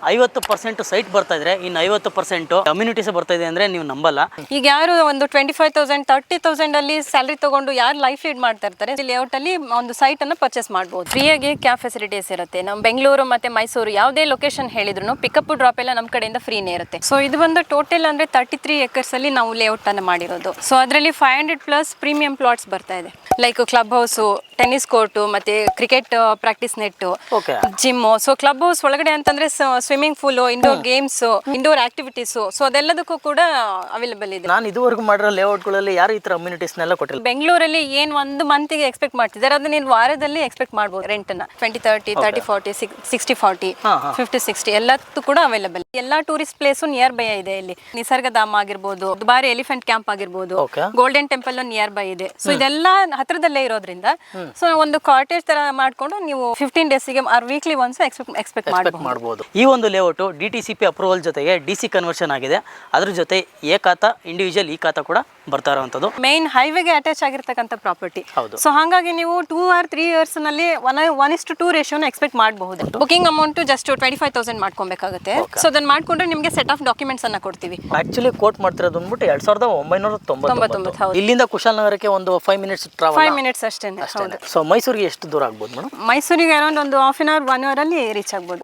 50% site ಬರ್ತಾ ಇದ್ರೆ ಇನ್ನು 50% ಕಮ್ಯುನಿಟೀಸ್ ಬರ್ತಾ ಇದೆ ಅಂದ್ರೆ ನೀವು ನಂಬಲ್ಲ. ಈಗ ಯಾರು ಒಂದು 25,000 30,000 ಅಲ್ಲಿ ಸ್ಯಾಲರಿ ತಗೊಂಡು ಯಾರು ಲೈಫ್ ಲೀಡ್ ಮಾಡ್ತಾ ಇರ್ತಾರೆ, ಲೇಔಟ್ ಅಲ್ಲಿ ಒಂದು ಸೈಟ್ ಅನ್ನು ಪರ್ಚೇಸ್ ಮಾಡಬಹುದು. ಫ್ರೀಯಾಗಿ ಕ್ಯಾಬ್ ಫೆಸಿಲಿಟೀಸ್ ಇರುತ್ತೆ. ನಮ್ಮ ಬೆಂಗಳೂರು ಮತ್ತೆ ಮೈಸೂರು ಯಾವುದೇ ಲೊಕೇಶನ್ ಹೇಳಿದ್ರು ಪಿಕಪ್ ಡ್ರಾಪ್ ಎಲ್ಲ ನಮ್ಮ ಕಡೆಯಿಂದ ಫ್ರೀನೇ ಇರುತ್ತೆ. ಸೊ ಇದು ಒಂದು ಟೋಟಲ್ ಅಂದ್ರೆ 33 acres ಅಲ್ಲಿ ನಾವು ಲೇಔಟ್ ಅನ್ನು ಮಾಡಿರೋದು. ಸೊ ಅದರಲ್ಲಿ 500+ ಪ್ರೀಮಿಯಂ ಪ್ಲಾಟ್ಸ್ ಬರ್ತಾ ಇದೆ. Like clubhouse, tennis court, ಮತ್ತೆ cricket practice net, gym. So clubhouse ಒಳಗಡೆ ಅಂತಂದ್ರೆ swimming pool, indoor games, indoor activities, so ಅದೆಲ್ಲದಕ್ಕೂ ಕೂಡ ಅವೈಲೇಬಲ್ ಇದೆ. ನಾನು ಇದುವರೆಗೂ ಮಾಡಿರೋ ಲೇಔಟ್ಗಳಲ್ಲಿ ಯಾರು ಈ ತರ ಅಮ್ಯುನಿಟೀಸ್ನೆಲ್ಲ ಕೊಟ್ಟಿಲ್ಲ. ಬೆಂಗಳೂರಲ್ಲಿ ಏನ್ ಒಂದು ಮಂತಿಗೆ ಎಕ್ಸ್ಪೆಕ್ಟ್ ಮಾಡ್ತಿದ್ದಾರೆ ಅದನ್ನ ನೀವು ವಾರದಲ್ಲಿ ಎಕ್ಸ್ಪೆಕ್ಟ್ ಮಾಡಬಹುದು. ರೆಂಟ್ ನ 20-30, 30-40, 60-40, 50-60 ಎಲ್ಲದೂ ಕೂಡ ಅವೈಲೇಬಲ್. ಎಲ್ಲಾ ಟೂರಿಸ್ಟ್ ಪ್ಲೇಸ್ ನಿಯರ್ ಬೈ ಇದೆ. ಇಲ್ಲಿ ನಿಸರ್ಗಧಾಮ ಆಗಿರ್ಬೋದು, ದುಬಾರಿ ಎಲಿಫೆಂಟ್ ಕ್ಯಾಂಪ್ ಆಗಿರ್ಬೋದು, ಗೋಲ್ಡನ್ ಟೆಂಪಲ್ ನಿಯರ್ ಬೈ ಇದೆ. ಸೊ ಇದೆಲ್ಲ ಹತ್ರದಲ್ಲೇ ಇರೋದ್ರಿಂದ ಸೊ ಒಂದು ಕಾಟೇಜ್ ತರ ಮಾಡ್ಕೊಂಡು ನೀವು 15 ಡೇಸ್ಗೆ ವೀಕ್ಲಿ ಒನ್ಸ್ ಎಕ್ಸ್ಪೆಕ್ಟ್ ಮಾಡಬಹುದು. ಈ ಒಂದು ಲೇಔಟ್ DTCP ಅಪ್ರೂವಲ್ ಜೊತೆಗೆ DC ಕನ್ವರ್ಷನ್ ಆಗಿದೆ. ಅದ್ರ ಜೊತೆ ಎ ಖಾತಾ, ಇಂಡಿವಿಜುವಲ್ ಈ ಖಾತಾ ಕೂಡ ಬರ್ತಾ ಇರುವಂತದ್ದು. ಮೇನ್ ಹೈವೇಗೆ ಅಟ್ಯಾಚ್ ಆಗಿರ್ತಕ್ಕಂಥ ಪ್ರಾಪರ್ಟಿ. ಸೊ ಹಾಗಾಗಿ ನೀವು 2 or 3 years ನಲ್ಲಿ 1:2 ರೇಷಿಯೋನ ಎಕ್ಸ್ಪೆಕ್ಟ್ ಮಾಡಬಹುದು. Booking amount just 25,000 ಮಾಡ್ಕೊಬೇಕಾಗುತ್ತೆ. ಸೊ ಅದನ್ನ ಮಾಡ್ಕೊಂಡ್ರೆ ನಿಮಗೆ ಸೆಟ್ ಆಫ್ ಡಾಕ್ಯುಮೆಂಟ್ಸ್ ಅನ್ನ ಕೊಡ್ತೀವಿ. ಆಕ್ಚುಲಿ ಕೋಟ್ ಮಾಡ್ತಿರೋದು ಅಂದ್ಬಿಟ್ಟು 2999. ಇಲ್ಲಿಂದ ಕುಶಾಲನಗರಕ್ಕೆ ಒಂದು 5 minutes ಟ್ರಾವೆಲ್. 5 minutes ಅಷ್ಟೇ. ಸೊ ಮೈಸೂರಿಗೆ ಎಷ್ಟು ದೂರ ಆಗ್ಬೋದು ಮೇಡಮ್? ಮೈಸೂರಿಗೆ ಅರೌಂಡ್ ಒಂದು 1/2 hour 1 hour ಅಲ್ಲಿ ರೀಚ್ ಆಗ್ಬೋದು.